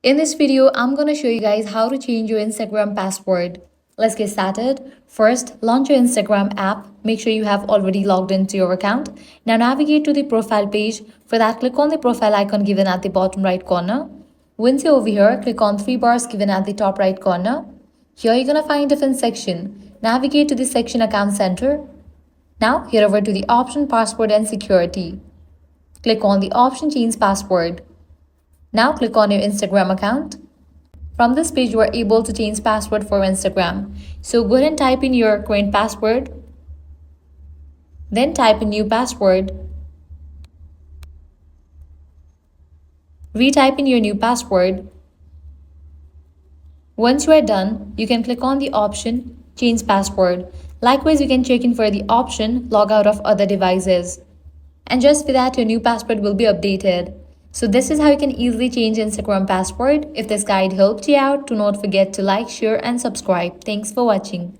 In this video, I'm going to show you guys how to change your Instagram password. Let's get started. First, launch your Instagram app. Make sure you have already logged into your account. Now navigate to the profile page. For that, click on the profile icon given at the bottom right corner. Once you're over here, click on three bars given at the top right corner. Here you're going to find different section. Navigate to the section Account Center. Now head over to the option Password and Security. Click on the option Change Password. Now click on your Instagram account. From this page, you are able to change password for Instagram. So go ahead and type in your current password. Then type in new password. Retype in your new password. Once you are done, you can click on the option Change Password. Likewise, you can check in for the option Log out of other devices. And just for that, your new password will be updated. So this is how you can easily change Instagram password. If this guide helped you out, do not forget to like, share and subscribe. Thanks for watching.